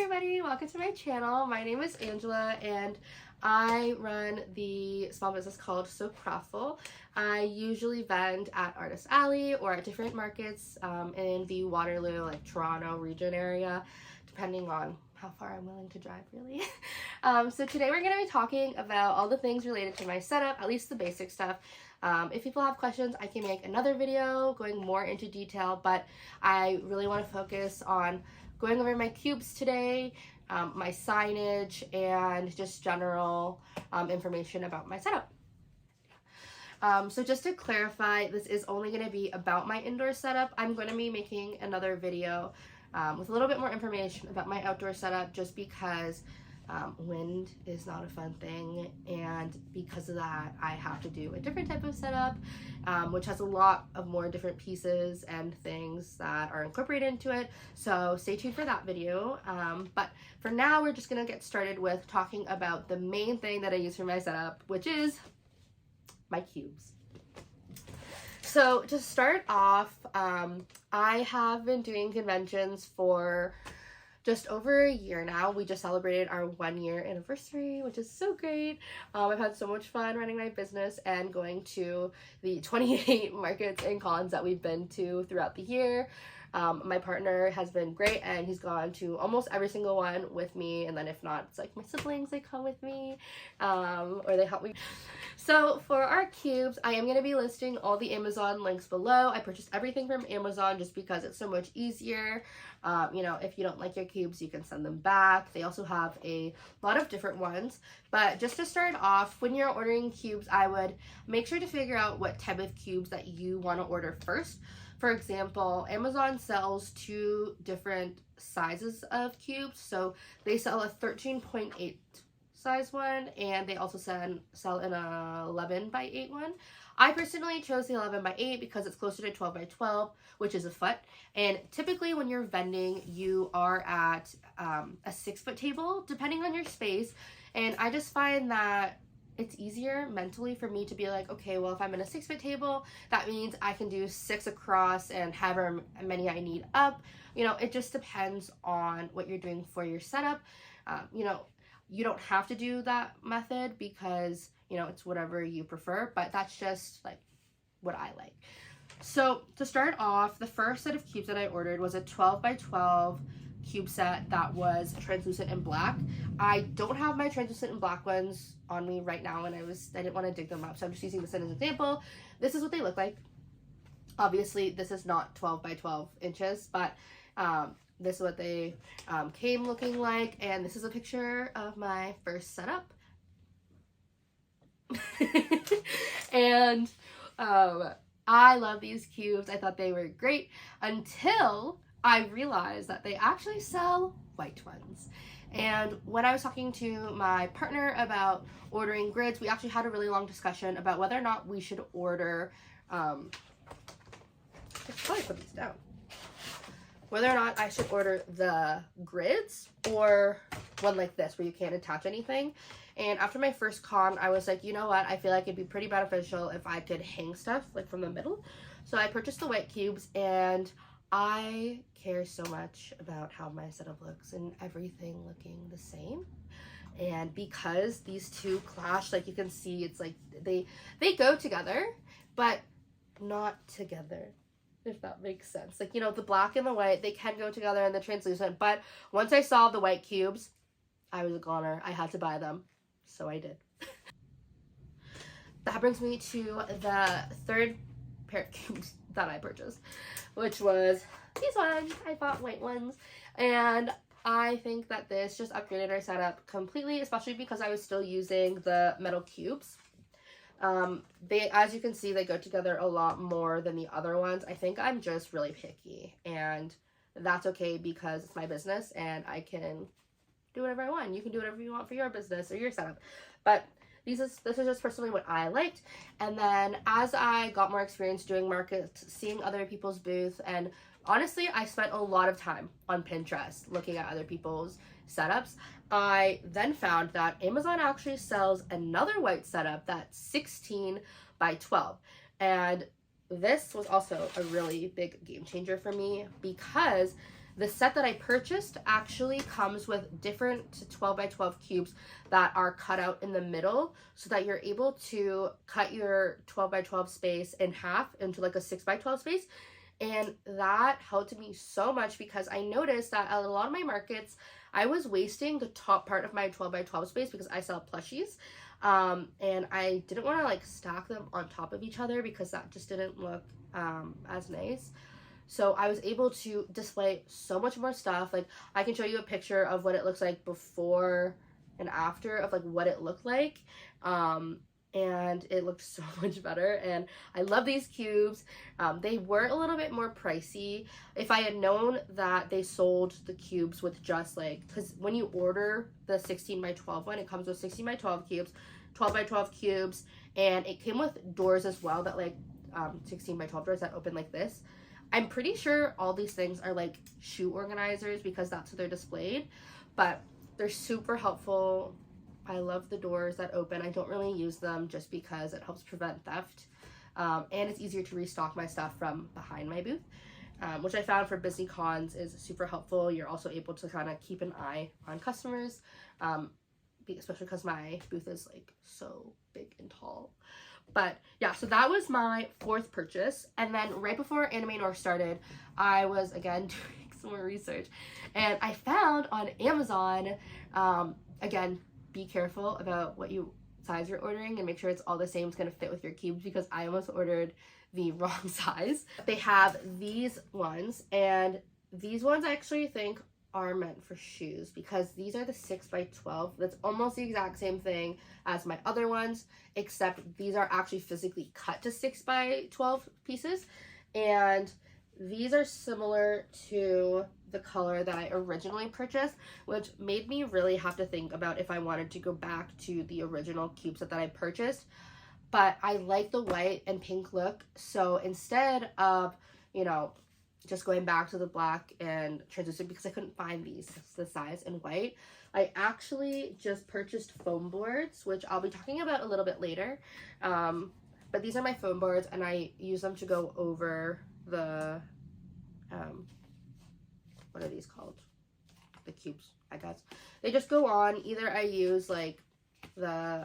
everybody, welcome to my channel. My name is Angela and I run the small business called So Craftful. I usually vend at Artist Alley or at different markets in the Waterloo, like Toronto region area, depending on how far I'm willing to drive, really. So today we're going to be talking about all the things related to my setup, at least the basic stuff. If people have questions, I can make another video going more into detail, but I really want to focus on going over my cubes today, my signage, and just general information about my setup. So just to clarify, this is only going to be about my indoor setup. I'm going to be making another video with a little bit more information about my outdoor setup, just because wind is not a fun thing, and because of that I have to do a different type of setup, which has a lot of more different pieces and things that are incorporated into it, so stay tuned for that video. But for now we're just gonna get started with talking about the main thing that I use for my setup, which is my cubes. So to start off, I have been doing conventions for just over a year now. We just celebrated our 1-year anniversary, which is so great. I've had so much fun running my business and going to the 28 markets and cons that we've been to throughout the year. My partner has been great, and he's gone to almost every single one with me, and then if not, it's like my siblings, they come with me, or they help me. So for our cubes, I am going to be listing all the Amazon links below. I purchased everything from Amazon just because it's so much easier. You know, if you don't like your cubes, you can send them back. They also have a lot of different ones. But just to start off, when you're ordering cubes, I would make sure to figure out what type of cubes that you want to order first. For example, Amazon sells 2 different sizes of cubes. So they sell a 13.8 size one, and they also sell an 11 by 8 one. I personally chose the 11 by 8 because it's closer to 12 by 12, which is a foot. And typically when you're vending, you are at a 6-foot table, depending on your space. And I just find that it's easier mentally for me to be like, okay, well, if I'm in a 6-foot table, that means I can do 6 across and however many I need up. You know, it just depends on what you're doing for your setup. You know, you don't have to do that method because, you know, it's whatever you prefer, but that's just like what I like. So to start off, the first set of cubes that I ordered was a 12 by 12 cube set that was translucent and black. I don't have my translucent and black ones on me right now, and I didn't want to dig them up, so I'm just using this as an example. This is what they look like. Obviously this is not 12 by 12 inches, but this is what they came looking like, and this is a picture of my first setup. And I love these cubes. I thought they were great until I realized that they actually sell white ones. And when I was talking to my partner about ordering grids, we actually had a really long discussion about whether or not we should order I should probably put these down. Whether or not I should order the grids or one like this where you can't attach anything. And after my first con, I was like, you know what, I feel like it'd be pretty beneficial if I could hang stuff like from the middle. So I purchased the white cubes, and I care so much about how my setup looks and everything looking the same. And because these two clash, like you can see, it's like they go together, but not together, if that makes sense. Like, you know, the black and the white, they can go together, and the translucent, but once I saw the white cubes, I was a goner. I had to buy them, so I did. That brings me to the third pair of cubes that I purchased, which was these ones. I bought white ones, and I think that this just upgraded our setup completely, especially because I was still using the metal cubes. As you can see, they go together a lot more than the other ones. I think I'm just really picky, and that's okay because it's my business and I can do whatever I want. You can do whatever you want for your business or your setup, but this is just personally what I liked. And then as I got more experience doing markets, seeing other people's booths, and honestly, I spent a lot of time on Pinterest looking at other people's setups. I then found that Amazon actually sells another white setup that's 16 by 12. And this was also a really big game changer for me because The set that I purchased actually comes with different 12 by 12 cubes that are cut out in the middle so that you're able to cut your 12 by 12 space in half into like a 6 by 12 space. And that helped me so much because I noticed that at a lot of my markets, I was wasting the top part of my 12 by 12 space because I sell plushies. And I didn't want to like stack them on top of each other because that just didn't look as nice. So I was able to display so much more stuff. Like I can show you a picture of what it looks like before and after of like what it looked like. And it looked so much better, and I love these cubes. They were a little bit more pricey. If I had known that they sold the cubes with just like, because when you order the 16 by 12 one, it comes with 16 by 12 cubes, 12 by 12 cubes, and it came with doors as well that like 16 by 12 doors that open like this. I'm pretty sure all these things are like shoe organizers because that's what they're displayed, but they're super helpful. I love the doors that open. I don't really use them just because it helps prevent theft, and it's easier to restock my stuff from behind my booth, which I found for busy cons is super helpful. You're also able to kind of keep an eye on customers, especially because my booth is like so big and tall. But yeah, so that was my fourth purchase. And then right before Anime North started, I was again doing some more research, and I found on Amazon, again, be careful about what size you're ordering and make sure it's all the same. It's going to fit with your cubes because I almost ordered the wrong size. They have these ones, and these ones I actually think are meant for shoes because these are the 6 by 12. That's almost the exact same thing as my other ones, except these are actually physically cut to 6 by 12 pieces, and these are similar to the color that I originally purchased, which made me really have to think about if I wanted to go back to the original cube set that I purchased. But I like the white and pink look, so instead of, you know, just going back to the black and translucent because I couldn't find these the size in white, I actually just purchased foam boards, which I'll be talking about a little bit later. But these are my foam boards, and I use them to go over the what are these called? The cubes, I guess. They just go on. Either I use like the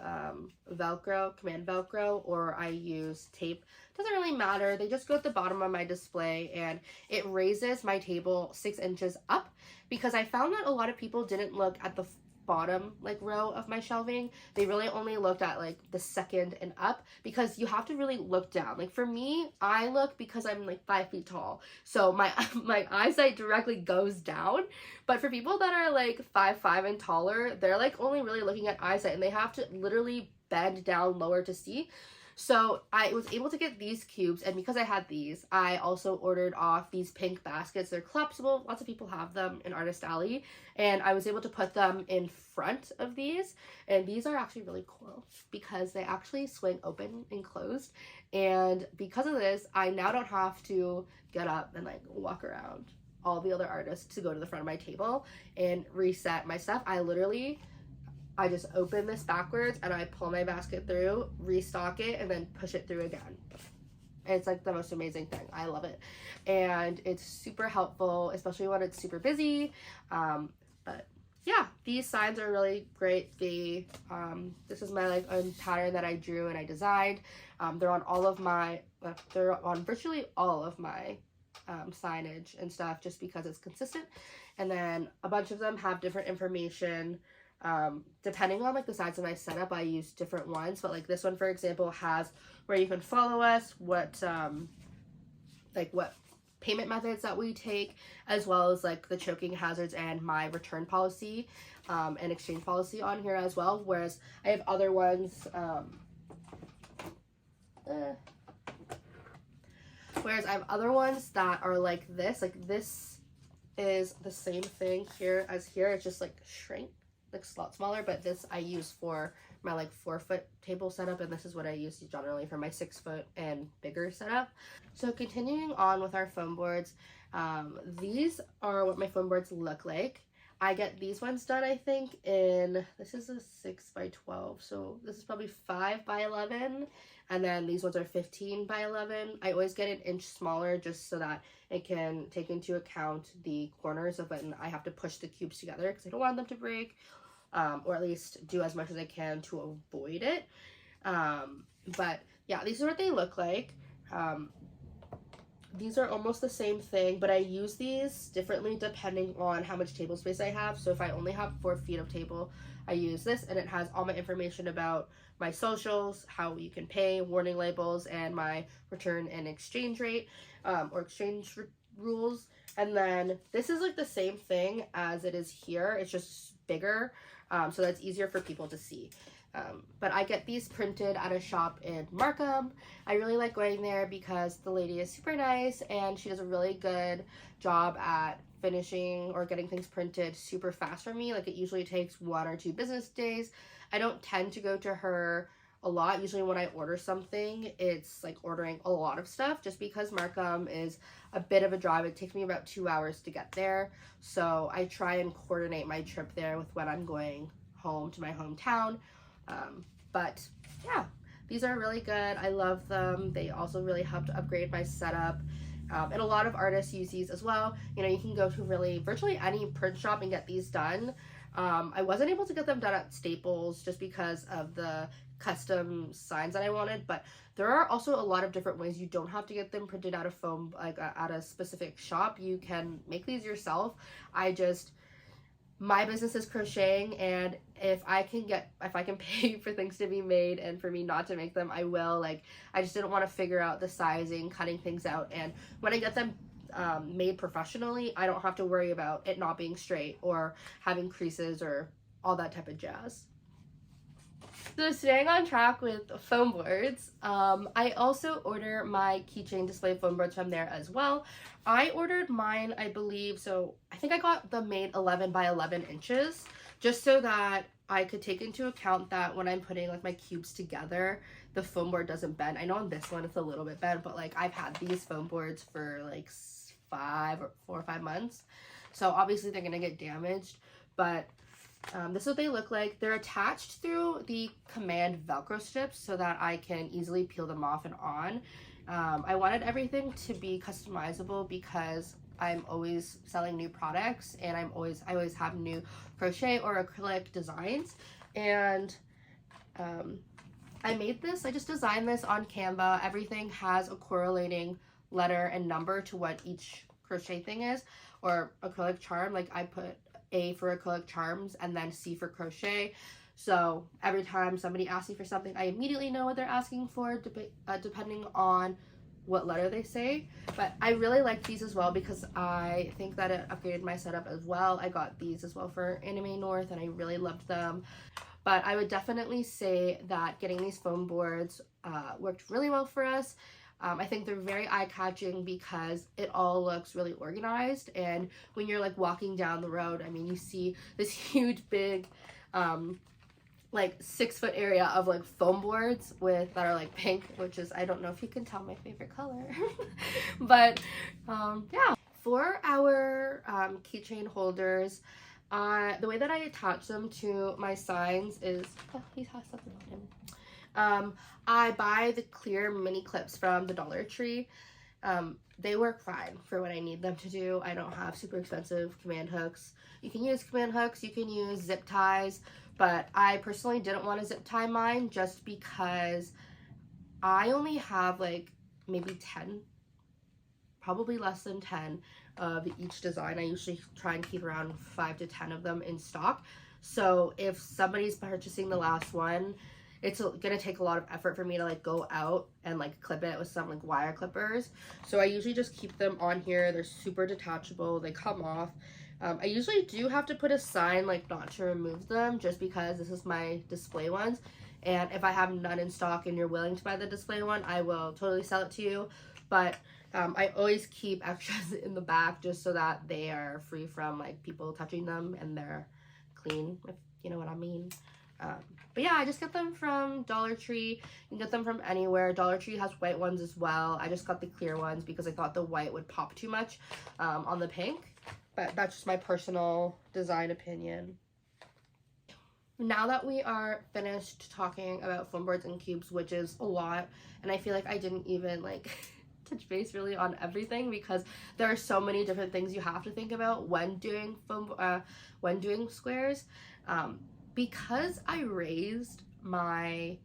Velcro, command Velcro, or I use tape. Doesn't really matter. They just go at the bottom of my display, and it raises my table 6 inches up because I found that a lot of people didn't look at the bottom like row of my shelving. They really only looked at like the second and up because you have to really look down. Like for me, I look because I'm like 5 feet tall, so my eyesight directly goes down. But for people that are like 5'5" and taller, they're like only really looking at eyesight, and they have to literally bend down lower to see. So I was able to get these cubes, and because I had these, I also ordered off these pink baskets. They're collapsible. Lots of people have them in Artist Alley, and I was able to put them in front of these, and these are actually really cool because they actually swing open and closed, and because of this, I now don't have to get up and like walk around all the other artists to go to the front of my table and reset my stuff. I just open this backwards and I pull my basket through, restock it, and then push it through again. It's like the most amazing thing. I love it. And it's super helpful, especially when it's super busy. But yeah, these signs are really great. This is my like own pattern that I drew and I designed. They're on virtually all of my signage and stuff just because it's consistent. And then a bunch of them have different information. Depending on like the size of my setup, I use different ones, but like this one, for example, has where you can follow us, what payment methods that we take, as well as like the choking hazards and my return policy and exchange policy on here as well. Whereas I have other ones that are like this. Like this is the same thing here as here. It's just like shrink. A lot smaller, but this I use for my like 4-foot table setup, and this is what I use generally for my 6-foot and bigger setup. So continuing on with our foam boards, these are what my foam boards look like. I get these ones done, I think, in, this is a 6 by 12, so this is probably 5 by 11, and then these ones are 15 by 11. I always get an inch smaller just so that It can take into account the corners of when I have to push the cubes together because I don't want them to break, or at least do as much as I can to avoid it. But yeah, these are what they look like. These are almost the same thing, but I use these differently depending on how much table space I have. So if I only have 4 feet of table, I use this, and it has all my information about my socials, how you can pay, warning labels, and my return and exchange rate, or exchange rules. And then this is like the same thing as it is here. It's just bigger, so that's easier for people to see. But I get these printed at a shop in Markham. I really like going there because the lady is super nice and she does a really good job at finishing or getting things printed super fast for me. Like, it usually takes 1 or 2 business days. I don't tend to go to her a lot. Usually when I order something, it's like ordering a lot of stuff, just because Markham is a bit of a drive. It takes me about 2 hours to get there. So I try and coordinate my trip there with when I'm going home to my hometown. But yeah, these are really good. I love them. They also really helped upgrade my setup. And a lot of artists use these as well. You know, you can go to virtually any print shop and get these done. I wasn't able to get them done at Staples just because of the custom signs that I wanted, but there are also a lot of different ways. You don't have to get them printed out of foam, like at a specific shop. You can make these yourself. My business is crocheting, and if I can pay for things to be made and for me not to make them, I will. Like, I just didn't want to figure out the sizing, cutting things out, and when I get them made professionally, I don't have to worry about it not being straight or having creases or all that type of jazz. So staying on track with foam boards, I also order my keychain display foam boards from there as well. I ordered mine, I believe, so I think I got them made 11 by 11 inches, just so that I could take into account that when I'm putting like my cubes together, the foam board doesn't bend. I know on this one it's a little bit bent, but like I've had these foam boards for like 4 or 5 months, so obviously they're gonna get damaged. But this is what they look like. They're attached through the command Velcro strips so that I can easily peel them off and on. I wanted everything to be customizable because I'm always selling new products, and I always have new crochet or acrylic designs. And I just designed this on Canva. Everything has a correlating letter and number to what each crochet thing is, or acrylic charm. Like, I put A for acrylic charms and then C for crochet. So every time somebody asks me for something, I immediately know what they're asking for, depending on what letter they say. But I really like these as well because I think that it upgraded my setup as well. I got these as well for Anime North, and I really loved them. But I would definitely say that getting these foam boards worked really well for us. I think they're very eye-catching because it all looks really organized, and when you're like walking down the road, I mean, you see this huge big like 6-foot area of like foam boards that are like pink, which is, I don't know if you can tell, my favorite color. But yeah, for our keychain holders, the way that I attach them to my signs is, oh, he has something on him. I buy the clear mini clips from the Dollar Tree. They work fine for what I need them to do. I don't have super expensive command hooks. You can use command hooks, you can use zip ties, but I personally didn't want to zip tie mine just because I only have like maybe 10, probably less than 10 of each design. I usually try and keep around 5 to 10 of them in stock. So if somebody's purchasing the last one, it's gonna take a lot of effort for me to like go out and like clip it with some like wire clippers. So I usually just keep them on here. They're super detachable, they come off. I usually do have to put a sign like not to remove them, just because this is my display ones, and if I have none in stock and you're willing to buy the display one, I will totally sell it to you. But I always keep extras in the back just so that they are free from like people touching them and they're clean, if you know what I mean. But yeah, I just get them from Dollar Tree. You can get them from anywhere. Dollar Tree has white ones as well. I just got the clear ones because I thought the white would pop too much on the pink. But that's just my personal design opinion. Now that we are finished talking about foam boards and cubes, which is a lot, and I feel like I didn't even like touch base really on everything because there are so many different things you have to think about when doing squares. Because I raised my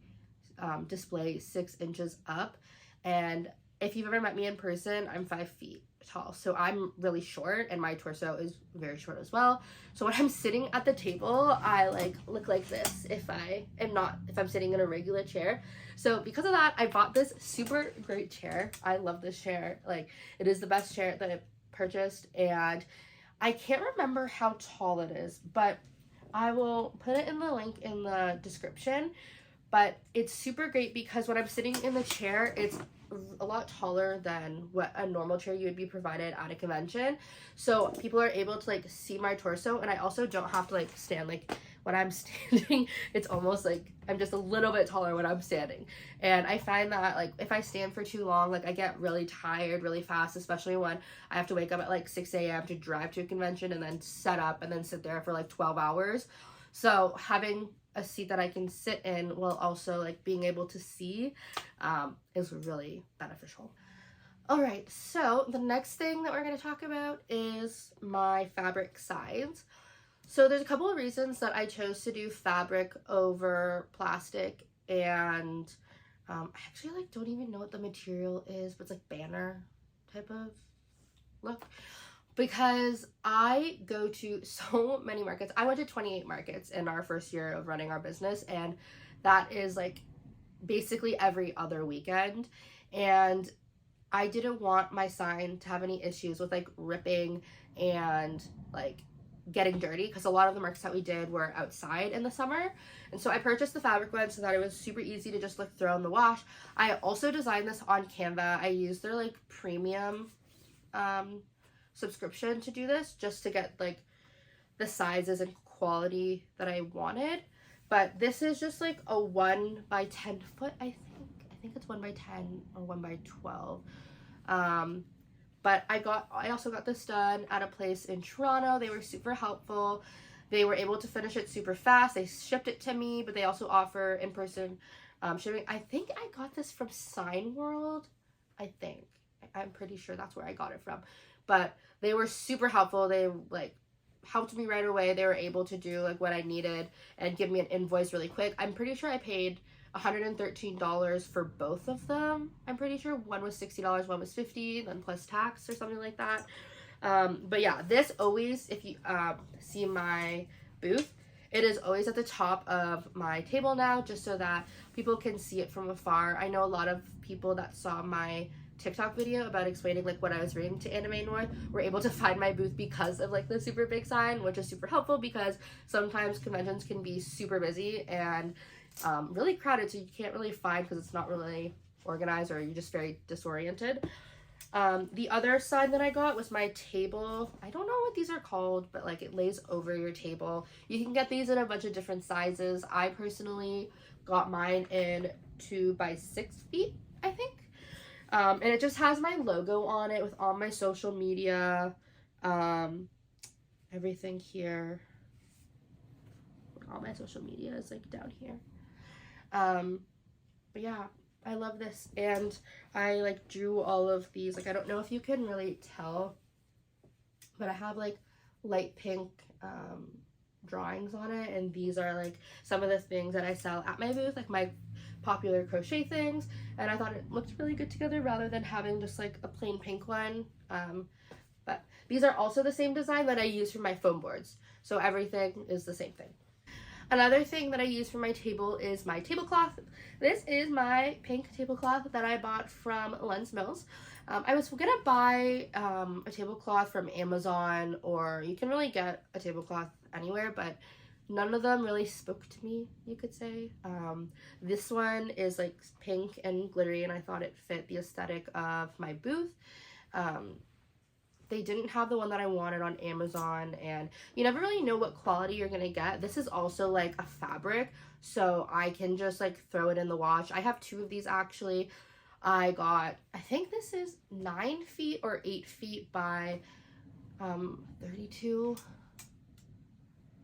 display 6 inches up, and if you've ever met me in person, I'm 5 feet tall, so I'm really short and my torso is very short as well. So when I'm sitting at the table, I like look like this if I'm sitting in a regular chair. So because of that, I bought this super great chair. I love this chair. Like, it is the best chair that I've purchased, and I can't remember how tall it is, but I will put it in the link in the description. But it's super great because when I'm sitting in the chair, it's a lot taller than what a normal chair you would be provided at a convention. So people are able to like see my torso, and I also don't have to like stand. Like when I'm standing, it's almost like I'm just a little bit taller when I'm standing. And I find that like if I stand for too long, like I get really tired really fast, especially when I have to wake up at like 6 a.m. to drive to a convention and then set up and then sit there for like 12 hours. So having a seat that I can sit in while also like being able to see is really beneficial. All right, so the next thing that we're going to talk about is my fabric sides. So there's a couple of reasons that I chose to do fabric over plastic, and I actually like don't even know what the material is, but it's like banner type of look. Because I go to so many markets. I went to 28 markets in our first year of running our business, and that is like basically every other weekend. And I didn't want my sign to have any issues with like ripping and like getting dirty, because a lot of the markets that we did were outside in the summer. And so I purchased the fabric one so that it was super easy to just like throw in the wash. I also designed this on Canva. I used their like premium subscription to do this, just to get like the sizes and quality that I wanted. But this is just like a 1 by 10 foot, I think it's 1 by 10 or 1 by 12. But I also got this done at a place in Toronto. They were super helpful. They were able to finish it super fast. They shipped it to me, but they also offer in-person shipping. I think I got this from Signworld. I'm pretty sure that's where I got it from. But they were super helpful. They like helped me right away. They were able to do like what I needed and give me an invoice really quick. I'm pretty sure I paid $113 for both of them. I'm pretty sure one was $60, one was $50, then plus tax or something like that. But yeah, this always, if you see my booth, it is always at the top of my table now, just so that people can see it from afar. I know a lot of people that saw my TikTok video about explaining like what I was reading to Anime North were able to find my booth because of like the super big sign, which is super helpful because sometimes conventions can be super busy and really crowded, so you can't really find because it's not really organized or you're just very disoriented. The other sign that I got was my table. I don't know what these are called, but like it lays over your table. You can get these in a bunch of different sizes. I personally got mine in 2 by 6 feet, I think. And it just has my logo on it with all my social media, everything here. All my social media is like down here. But yeah, I love this. And I like drew all of these. Like, I don't know if you can really tell, but I have like light pink drawings on it. And these are like some of the things that I sell at my booth, like my popular crochet things, and I thought it looked really good together rather than having just like a plain pink one. But these are also the same design that I use for my foam boards, so everything is the same thing. Another thing that I use for my table is my tablecloth. This is my pink tablecloth that I bought from Lens Mills. I was gonna buy a tablecloth from Amazon, or you can really get a tablecloth anywhere, but none of them really spoke to me, you could say. This one is like pink and glittery, and I thought it fit the aesthetic of my booth. They didn't have the one that I wanted on Amazon, and you never really know what quality you're gonna get. This is also like a fabric, so I can just like throw it in the wash. I have 2 of these actually. I think this is 9 feet or 8 feet by 32,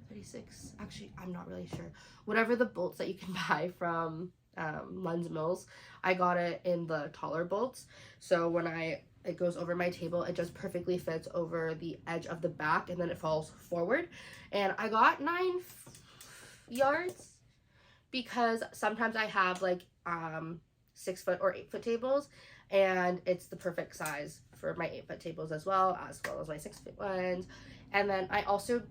36, actually I'm not really sure, whatever the bolts that you can buy from lens mills. I got it in the taller bolts, so when it goes over my table, it just perfectly fits over the edge of the back, and then it falls forward. And I got 9 yards because sometimes I have like 6 foot or 8 foot tables, and it's the perfect size for my 8 foot tables as well as my 6 foot ones. And then I also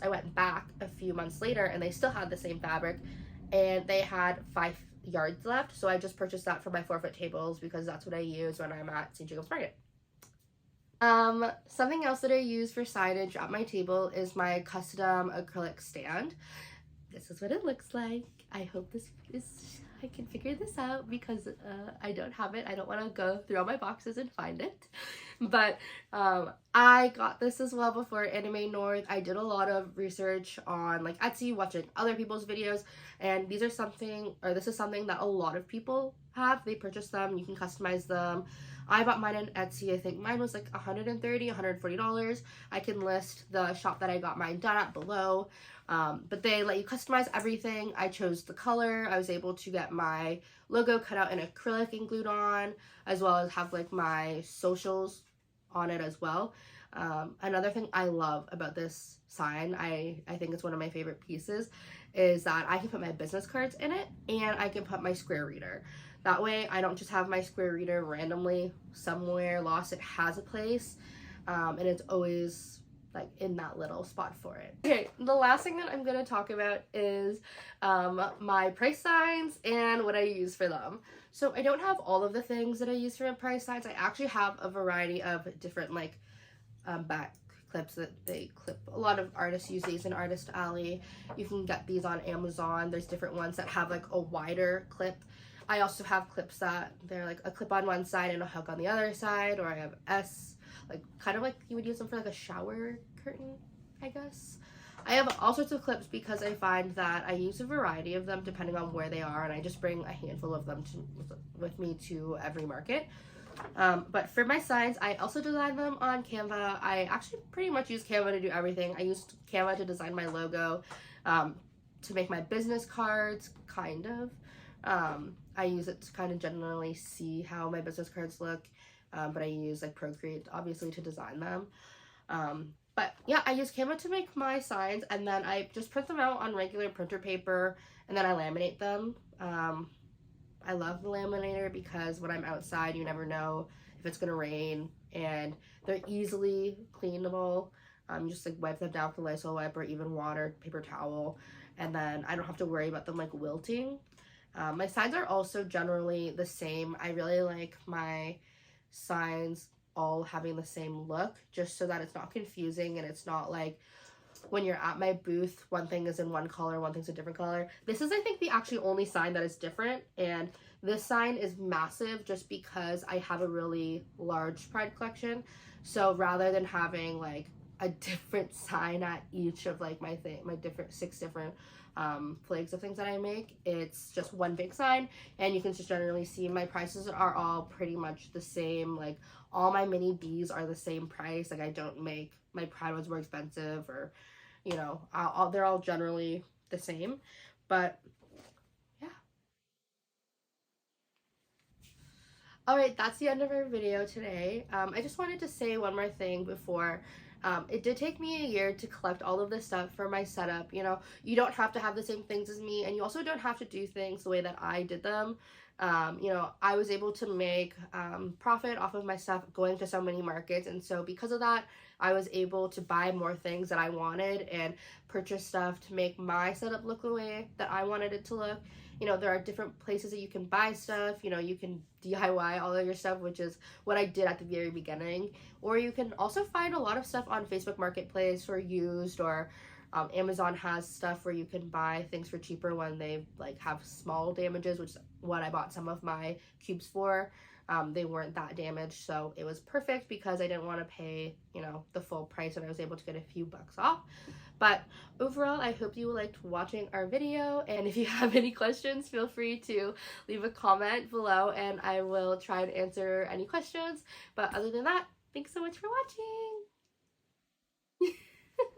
I went back a few months later and they still had the same fabric, and they had 5 yards left, so I just purchased that for my 4 foot tables because that's what I use when I'm at St. Jacob's Market. Something else that I use for signage at my table is my custom acrylic stand. This is what it looks like. I hope I can figure this out because I don't have it. I don't want to go through all my boxes and find it. But I got this as well before Anime North. I did a lot of research on like Etsy, watching other people's videos, and this is something that a lot of people have. They purchase them, you can customize them. I bought mine on Etsy. I think mine was like $130, $140. I can list the shop that I got mine done at below. But they let you customize everything. I chose the color. I was able to get my logo cut out in acrylic and glued on, as well as have like my socials on it as well. Another thing I love about this sign, I think it's one of my favorite pieces, is that I can put my business cards in it and I can put my square reader. That way I don't just have my square reader randomly somewhere lost. It has a place, and it's always like in that little spot for it. Okay, the last thing that I'm going to talk about is my price signs and what I use for them. So I don't have all of the things that I use for my price signs. I actually have a variety of different like back clips that they clip. A lot of artists use these in Artist Alley. You can get these on Amazon. There's different ones that have like a wider clip. I also have clips that they're like a clip on one side and a hook on the other side, or I have like kind of like you would use them for like a shower curtain, I guess. I have all sorts of clips because I find that I use a variety of them depending on where they are, and I just bring a handful of them with me to every market. But for my signs, I also design them on Canva. I actually pretty much use Canva to do everything. I used Canva to design my logo, to make my business cards, kind of. I use it to kind of generally see how my business cards look, but I use like Procreate obviously to design them. But yeah, I use Canva to make my signs, and then I just print them out on regular printer paper, and then I laminate them. I love the laminator because when I'm outside, you never know if it's gonna rain, and they're easily cleanable. You just like wipe them down with a Lysol wipe or even water, paper towel, and then I don't have to worry about them like wilting. My signs are also generally the same. I really like my signs all having the same look, just so that it's not confusing and it's not like when you're at my booth, one thing is in one color, one thing's a different color. This is, I think, the actually only sign that is different, and this sign is massive just because I have a really large Pride collection. So rather than having like a different sign at each of like my 6 different flags of things that I make, it's just one big sign, and you can just generally see my prices are all pretty much the same. Like all my mini bees are the same price. Like I don't make my Pride ones more expensive, or you know, they're all generally the same. But yeah. Alright, that's the end of our video today. I just wanted to say one more thing before. It did take me a year to collect all of this stuff for my setup. You know, you don't have to have the same things as me, and you also don't have to do things the way that I did them. You know, I was able to make profit off of my stuff going to so many markets, and so because of that, I was able to buy more things that I wanted and purchase stuff to make my setup look the way that I wanted it to look. You know, there are different places that you can buy stuff. You know, you can DIY all of your stuff, which is what I did at the very beginning. Or you can also find a lot of stuff on Facebook Marketplace or used, or Amazon has stuff where you can buy things for cheaper when they like have small damages, which is what I bought some of my cubes for. They weren't that damaged, so it was perfect because I didn't want to pay, you know, the full price, and I was able to get a few bucks off. But overall, I hope you liked watching our video, and if you have any questions, feel free to leave a comment below and I will try and answer any questions. But other than that, thanks so much for watching!